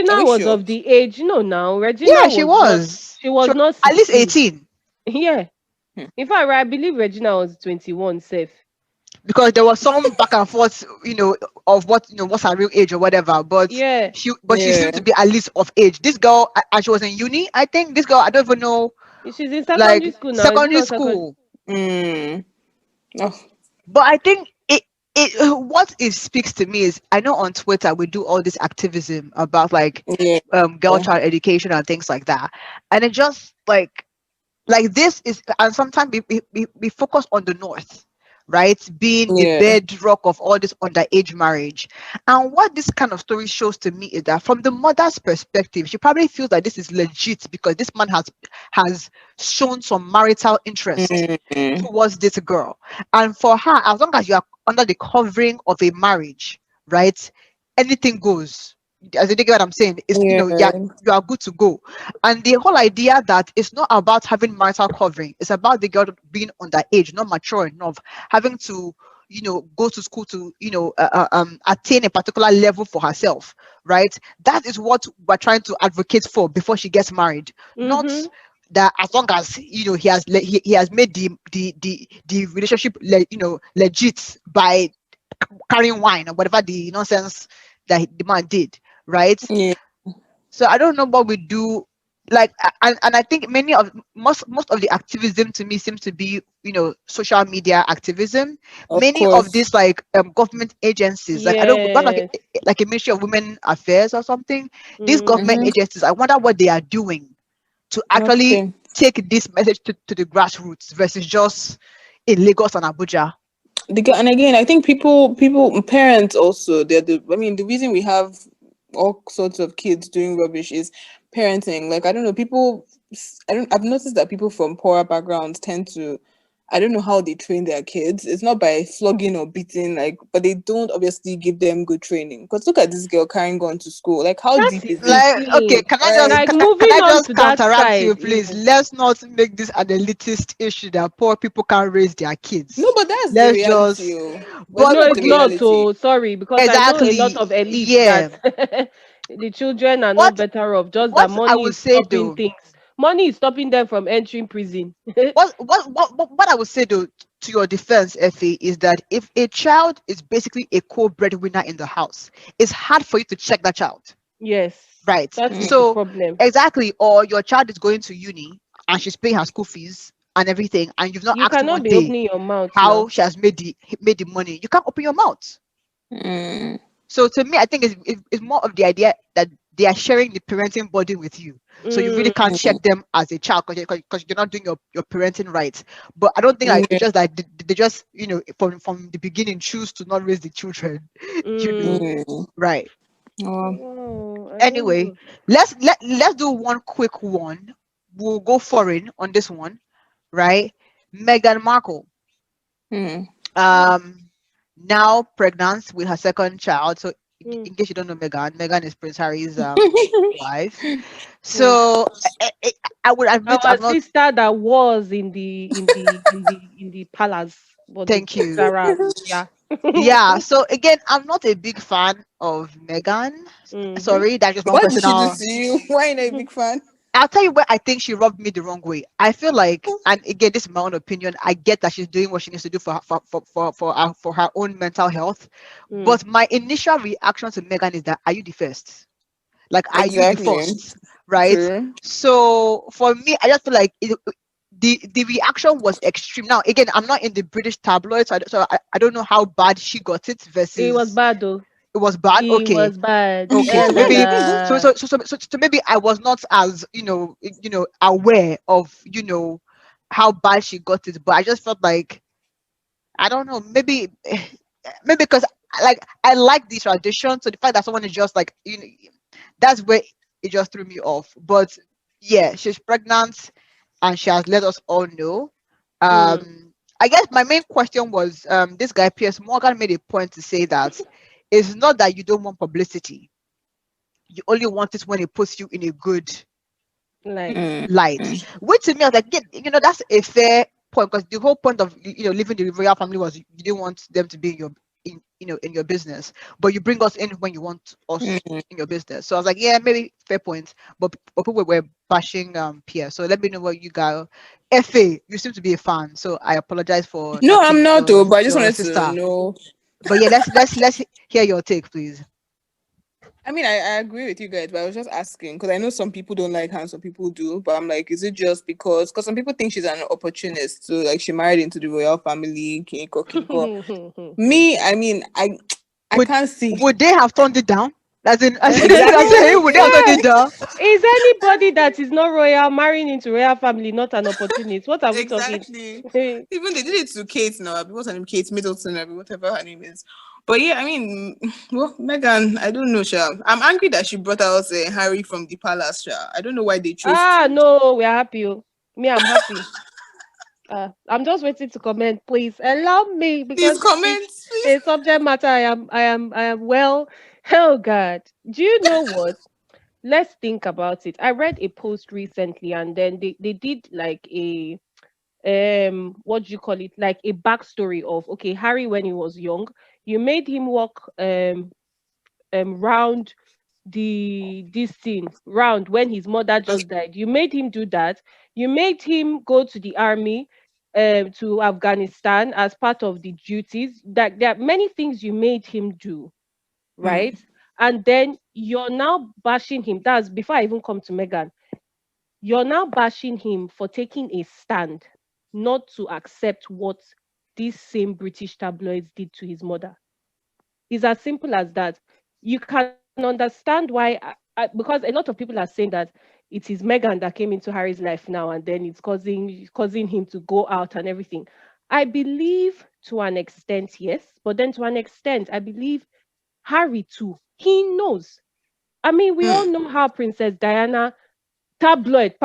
Speaker 3: Are
Speaker 2: Regina
Speaker 3: we
Speaker 2: was
Speaker 3: sure?
Speaker 2: of the age, now.
Speaker 1: Yeah,
Speaker 2: Regina
Speaker 1: she
Speaker 2: was not.
Speaker 1: was.
Speaker 2: She
Speaker 1: She
Speaker 2: was
Speaker 1: was
Speaker 2: not
Speaker 1: at least
Speaker 2: 16.
Speaker 1: 18
Speaker 2: Yeah.
Speaker 3: Hmm.
Speaker 2: In fact, I believe Regina was 21 safe.
Speaker 1: because there was some back and forth, of what's her real age or whatever. But
Speaker 2: Yeah.
Speaker 1: she seemed to
Speaker 3: Yeah.
Speaker 1: be at least of age. This girl, and she was in uni. I think this girl, I don't even know,
Speaker 2: She's in
Speaker 1: like
Speaker 2: secondary school now. Is it
Speaker 1: secondary
Speaker 2: not second?
Speaker 1: school.
Speaker 3: Mm. Oh,
Speaker 1: But I think what it speaks to me is, I know on Twitter we do all this activism about like
Speaker 3: yeah.
Speaker 1: girl child education and things like that, and it just like this is, and sometimes we focus on the north, right, being the
Speaker 3: Yeah.
Speaker 1: bedrock of all this underage marriage. And what this kind of story shows to me is that from the mother's perspective, she probably feels that this is legit because this man has shown some marital interest
Speaker 3: Mm.
Speaker 1: towards this girl. And for her, as long as you are under the covering of a marriage, right, anything goes. As you get what I'm saying, it's, yeah,
Speaker 3: Yeah.
Speaker 1: you are good to go. And the whole idea that it's not about having marital covering, it's about the girl being underage, not mature enough, having to, go to school to, attain a particular level for herself, right? That is what we're trying to advocate for before she gets married. Not
Speaker 2: Mm-hmm.
Speaker 1: that as long as he has made the relationship legit by carrying wine or whatever the nonsense that the man did, right?
Speaker 3: Yeah.
Speaker 1: So I don't know what we do. Like, and I think most of the activism to me seems to be, social media activism.
Speaker 3: Of
Speaker 1: Many of
Speaker 3: course.
Speaker 1: these, like, government agencies, like, I don't we have like
Speaker 2: Yes.
Speaker 1: like a Ministry of Women Affairs or something. These government
Speaker 2: Mm-hmm.
Speaker 3: Mm-hmm.
Speaker 1: agencies, I wonder what they are doing to actually
Speaker 3: Nothing.
Speaker 1: take this message to the grassroots versus just in Lagos and Abuja.
Speaker 3: And again, I think parents also. I mean, the reason we have all sorts of kids doing rubbish is parenting. Like, I don't know, I've noticed that people from poorer backgrounds tend to. I don't know how they train their kids. It's not by flogging or beating, like, but they don't obviously give them good training. Because look at this girl carrying gun to school. Like, how
Speaker 2: That
Speaker 3: deep
Speaker 2: is
Speaker 3: is
Speaker 2: the
Speaker 3: it?
Speaker 1: Like, okay,
Speaker 2: thing.
Speaker 3: Right?
Speaker 2: Like
Speaker 1: can
Speaker 2: moving
Speaker 1: I
Speaker 2: on
Speaker 1: just
Speaker 2: to that
Speaker 1: counteract you,
Speaker 2: side
Speaker 1: please?
Speaker 2: is
Speaker 1: Let's not make this an elitist issue that poor people can't raise their
Speaker 3: No,
Speaker 1: kids.
Speaker 3: but that's the
Speaker 1: Let's
Speaker 3: reality.
Speaker 1: just,
Speaker 3: Oh. But it's
Speaker 1: but
Speaker 2: no,
Speaker 3: not the
Speaker 2: it's not.
Speaker 3: reality.
Speaker 2: So sorry, because I know a lot
Speaker 1: exactly,
Speaker 2: of elites
Speaker 1: yeah.
Speaker 2: that the children are not
Speaker 1: What
Speaker 2: better off. Just that
Speaker 1: what I
Speaker 2: money
Speaker 1: would
Speaker 2: is
Speaker 1: say
Speaker 2: stopping
Speaker 1: though,
Speaker 2: things. Money is stopping them from entering prison.
Speaker 1: what I would say though, to your defense, Effie, is that if a child is basically a co-breadwinner in the house, it's hard for you to check that child.
Speaker 2: Yes,
Speaker 1: Right.
Speaker 2: that is the
Speaker 3: Mm.
Speaker 1: So
Speaker 2: problem.
Speaker 1: exactly, or your child is going to uni and she's paying her school fees and everything, and you've not
Speaker 2: You
Speaker 1: asked
Speaker 2: cannot
Speaker 1: one
Speaker 2: be
Speaker 1: day
Speaker 2: opening your mouth
Speaker 1: how
Speaker 2: now.
Speaker 1: she has made the money. You can't open your mouth.
Speaker 3: Mm.
Speaker 1: So to me, I think it's more of the idea that they are sharing the parenting burden with you. So you really
Speaker 2: Mm,
Speaker 1: can't check them as a child because you're not doing your parenting rights. But I don't think like it's
Speaker 3: Yeah.
Speaker 1: just that they just from the beginning choose to not raise the children, you know,
Speaker 2: mm.
Speaker 3: Mm.
Speaker 1: right?
Speaker 3: Oh.
Speaker 2: Oh, I don't
Speaker 1: Anyway,
Speaker 2: know.
Speaker 1: let's do one quick one. We'll go foreign on this one, right? Meghan Markle.
Speaker 3: Hmm.
Speaker 1: Um, now pregnant with her second child. So
Speaker 2: Mm,
Speaker 1: in case you don't know Meghan, Meghan is Prince Harry's wife.
Speaker 2: mm.
Speaker 1: So I would admit
Speaker 2: Our
Speaker 1: I'm not.
Speaker 2: sister that was in the palace, but the
Speaker 1: Thank
Speaker 2: kids
Speaker 1: you.
Speaker 2: are out. Yeah.
Speaker 1: Yeah. So again, I'm not a big fan of Meghan.
Speaker 2: Mm-hmm.
Speaker 1: Sorry, that's just my own
Speaker 3: What did she do
Speaker 1: personal.
Speaker 3: to you? Why you not a big fan?
Speaker 1: I'll tell you where I think she rubbed me the wrong way. I feel like, and again, this is my own opinion. I get that she's doing what she needs to do for her own mental health.
Speaker 2: Mm.
Speaker 1: But my initial reaction to Megan is that, are you the first? Like, are you the
Speaker 3: Exactly.
Speaker 1: first? Right?
Speaker 3: True.
Speaker 1: So for me, I just feel like the reaction was extreme. Now, again, I'm not in the British tabloids, so I don't know how bad she got it
Speaker 2: It was
Speaker 1: versus
Speaker 2: bad though.
Speaker 1: it was bad.
Speaker 2: It
Speaker 1: Okay,
Speaker 2: was bad.
Speaker 1: okay, so
Speaker 2: La
Speaker 1: maybe
Speaker 2: la.
Speaker 1: so maybe I was not as aware of how bad she got it, but I just felt like, I don't know, maybe because I like the tradition, so the fact that someone is just like, that's where it just threw me off. But yeah, she's pregnant and she has let us all know.
Speaker 2: Mm.
Speaker 1: I guess my main question was, this guy Piers Morgan made a point to say that it's not that you don't want publicity, you only want it when it puts you in a good
Speaker 2: Light.
Speaker 3: Mm.
Speaker 1: light. Which to me, I was like, yeah, that's a fair point, because the whole point of leaving the royal family was you didn't want them to be in in your business, but you bring us in when you want us
Speaker 3: Mm.
Speaker 1: in your business. So I was like, yeah, maybe fair point. But people were bashing Pierre. So let me know what you got. Fa, you seem to be a fan, so I apologize for
Speaker 3: No, I'm
Speaker 1: knocking
Speaker 3: not though, but I just
Speaker 1: your
Speaker 3: wanted to
Speaker 1: sister.
Speaker 3: know.
Speaker 1: But yeah, let's hear your take, please.
Speaker 3: I mean, I agree with you guys, but I was just asking because I know some people don't like her and some people do. But I'm like, is it just because some people think she's an opportunist? So like, she married into the royal family, kinko kinko. Me, I mean, I
Speaker 1: would
Speaker 3: can't see
Speaker 1: would they have turned it down? As in, hey,
Speaker 3: exactly.
Speaker 1: would they have turned it down?
Speaker 2: Is anybody that is not royal marrying into royal family not an opportunist? What are we talking?
Speaker 3: Exactly. Even they did it to Kate now. What's her name? Kate Middleton, or whatever her name is. But yeah, I mean, well, Megan, I don't know, Sha. I'm angry that she brought out Harry from the palace, Sha. I don't know why they chose
Speaker 2: Ah,
Speaker 3: to.
Speaker 2: no, we are happy. Oh. Me, I'm happy. I'm just waiting to comment. Please allow me
Speaker 3: Please
Speaker 2: because this is
Speaker 3: comment, please.
Speaker 2: a subject matter. I am well. Oh God, do you know what? Let's think about it. I read a post recently, and then they did like a what do you call it? Like a backstory of, okay, Harry when he was young, you made him walk round this thing round when his mother
Speaker 3: That's
Speaker 2: just died. You made him do that. You made him go to the army, to Afghanistan as part of the duties. That there are many things you made him do, right?
Speaker 3: mm,
Speaker 2: And then you're now bashing him. That's before I even come to Megan. You're now bashing him for taking a stand not to accept what these same British tabloids did to his mother. It's as simple as that. You can understand why, because a lot of people are saying that it is Meghan that came into Harry's life now, and then it's causing him to go out and everything. I believe to an extent, yes, but then to an extent, I believe Harry too. He knows. I mean, we all
Speaker 3: mm,
Speaker 2: know how Princess Diana, tabloid,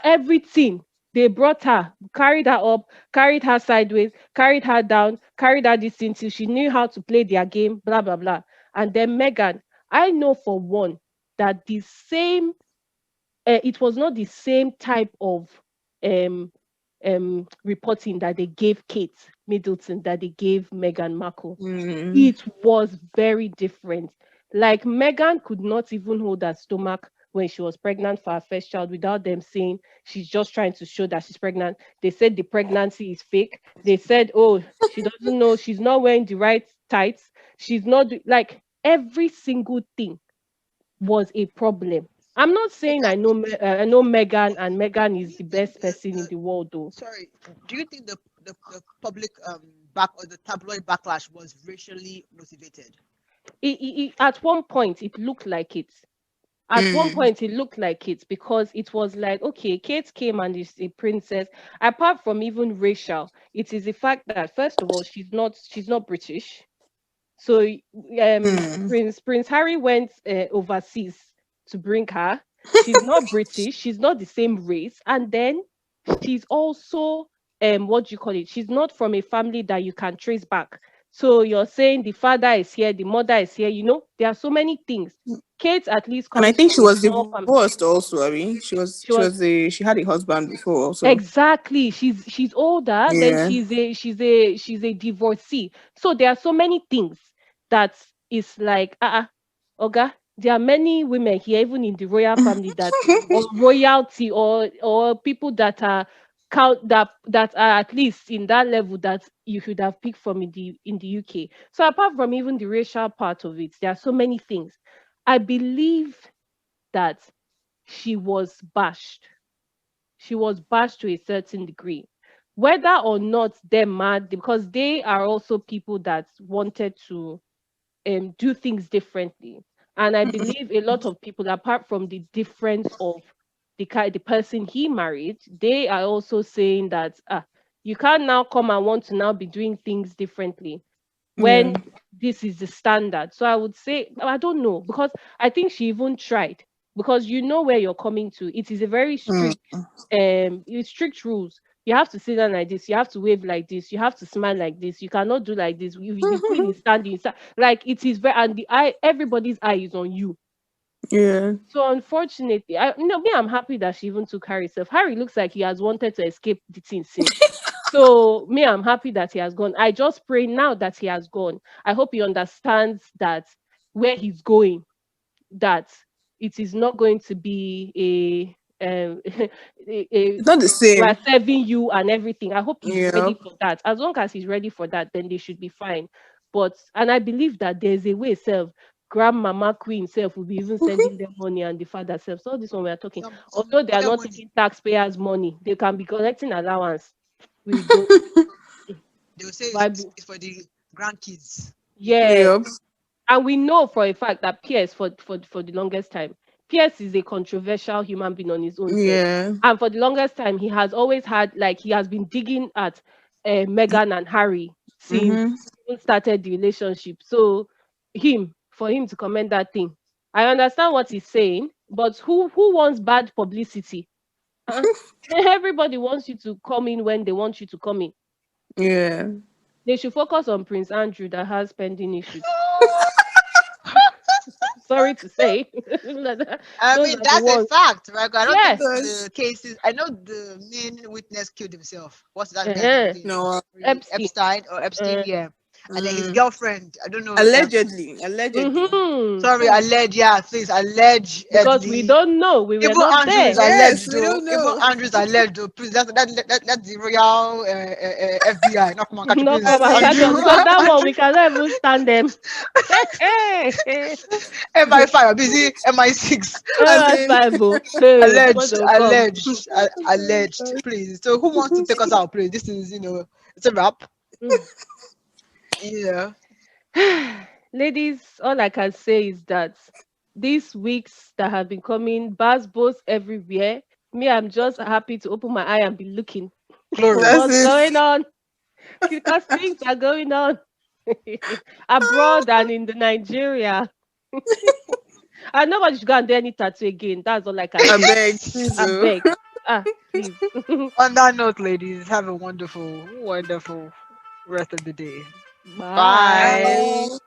Speaker 2: everything. They brought her, carried her up, carried her sideways, carried her down, carried her this thing till she knew how to play their game, blah, blah, blah. And then Megan, I know for one that the same, it was not the same type of um, reporting that they gave Kate Middleton that they gave Meghan Markle.
Speaker 3: mm,
Speaker 2: It was very different. Like Megan could not even hold her stomach when she was pregnant for her first child without them saying she's just trying to show that she's pregnant. They said the pregnancy is fake. They said, oh, she doesn't know, she's not wearing the right tights. She's not like every single thing was a problem. I'm not saying
Speaker 1: Okay.
Speaker 2: I know Megan and Megan
Speaker 1: Do
Speaker 2: is
Speaker 1: you
Speaker 2: the
Speaker 1: think
Speaker 2: best person in the world though.
Speaker 1: sorry, do you think the public back or the tabloid backlash was racially motivated?
Speaker 2: At one point it looked like it. At one
Speaker 3: mm.
Speaker 2: point it looked like it because it was like, okay, Kate came and is a princess. Apart from even racial, it is the fact that first of all she's not British. So
Speaker 3: Hmm.
Speaker 2: Prince Harry went overseas to bring her. She's not British. She's not the same race, and then she's also what do you call it? She's not from a family that you can trace back. So you're saying the father is here, the mother is here. You know, there are so many things. Kate at least
Speaker 3: And I
Speaker 2: comes
Speaker 3: think
Speaker 2: from
Speaker 3: she
Speaker 2: a
Speaker 3: was
Speaker 2: small family.
Speaker 3: divorced also. I mean,
Speaker 2: She was
Speaker 3: she had a husband before also.
Speaker 2: exactly. She's older. Then
Speaker 3: Yeah.
Speaker 2: she's a divorcee. So there are so many things that is like Oga. There are many women here, even in the royal family, that or royalty or people that are count that are at least in that level that you should have picked from in the UK. So apart from even the racial part of it, there are so many things. I believe that she was bashed she was bashed to a certain degree. Whether or not they're mad, because they are also people that wanted to do things differently. And I believe a lot of people, apart from the difference of the person he married, they are also saying that you can't now come and want to now be doing things differently when
Speaker 3: Yeah.
Speaker 2: this is the standard. So I would say I don't know, because I think she even tried, because you know where you're coming to. It is a very
Speaker 3: Mm.
Speaker 2: strict rules. You have to sit down like this, you have to wave like this, you have to smile like this, you cannot do like this. If the queen is standing, like it is very, and the eye, everybody's eye is on you.
Speaker 3: Yeah.
Speaker 2: So unfortunately, me, I'm happy that she even took Harry self. Harry looks like he has wanted to escape the thing since. So me, I'm happy that he has gone. I just pray now that he has gone. I hope he understands that where he's going, that it is not going to be
Speaker 3: It's not the
Speaker 2: we're
Speaker 3: same.
Speaker 2: serving you and everything. I hope he's
Speaker 3: Yeah.
Speaker 2: ready for that. As long as he's ready for that, then they should be fine. But and I believe that there's a way self. Grandmama Queen self will be even sending them money, and the father self. So this one we are talking.
Speaker 1: Some
Speaker 2: Although they are
Speaker 1: pocket
Speaker 2: not
Speaker 1: money.
Speaker 2: taking taxpayers' money, they can be collecting allowance. We don't.
Speaker 1: They will say
Speaker 2: But
Speaker 1: it's for the grandkids.
Speaker 2: yes,
Speaker 3: Yep.
Speaker 2: and we know for a fact that Pierce, for the longest time, Pierce is a controversial human being on his own self.
Speaker 3: Yeah.
Speaker 2: And for the longest time, he has always had, like, he has been digging at Meghan and Harry since
Speaker 3: Mm-hmm.
Speaker 2: he started the relationship. So, for him to comment that thing, I understand what he's saying, but who wants bad publicity? Uh-uh. Everybody wants you to come in when they want you to come in.
Speaker 3: Yeah.
Speaker 2: They should focus on Prince Andrew that has pending issues. Sorry to say.
Speaker 1: I
Speaker 2: Those
Speaker 1: mean,
Speaker 2: are the
Speaker 1: that's a
Speaker 2: ones.
Speaker 1: fact, right? I don't
Speaker 2: Yeah.
Speaker 1: think
Speaker 3: Because
Speaker 1: the cases. I know the main witness killed himself. What's that guy's name
Speaker 2: Uh-huh.
Speaker 1: again?
Speaker 3: no.
Speaker 2: Epstein.
Speaker 1: Epstein or Epstein,
Speaker 2: Uh,
Speaker 1: yeah. And then his
Speaker 3: Mm,
Speaker 1: girlfriend. I don't know.
Speaker 3: allegedly.
Speaker 1: Sorry,
Speaker 2: So
Speaker 1: alleged. Yeah, please,
Speaker 2: because we
Speaker 1: allegedly.
Speaker 2: don't know, we were
Speaker 1: Even
Speaker 2: not
Speaker 1: Andrew is
Speaker 2: there.
Speaker 3: Yes,
Speaker 1: alleged,
Speaker 3: we
Speaker 1: though.
Speaker 3: don't
Speaker 1: Even
Speaker 3: know.
Speaker 1: Andrew is alleged, though. Please, that's the royal FBI. Not come on, catch you,
Speaker 2: No
Speaker 1: please,
Speaker 2: come
Speaker 3: As
Speaker 2: and
Speaker 3: in,
Speaker 2: catch us,
Speaker 1: Andrew.
Speaker 2: because that one we cannot even stand them.
Speaker 1: MI5, busy MI6.
Speaker 3: as in,
Speaker 2: MI5, hey, before
Speaker 1: Alleged,
Speaker 2: they'll come.
Speaker 1: alleged, alleged. Please. So who wants to take us out, please? This is, it's a wrap. Yeah.
Speaker 2: Ladies, all I can say is that these weeks that have been coming, buzz both everywhere. Me, I'm just happy to open my eye and be looking for
Speaker 1: Glory.
Speaker 3: that's
Speaker 2: what's
Speaker 3: it.
Speaker 2: going on, because things are going on abroad and in the Nigeria. And nobody should go and do any tattoo again. That's all I can
Speaker 3: I
Speaker 2: say.
Speaker 3: beg, please.
Speaker 2: I beg. Please.
Speaker 1: On that note, ladies, have a wonderful, wonderful rest of the day. Bye.
Speaker 2: Bye.
Speaker 3: Bye.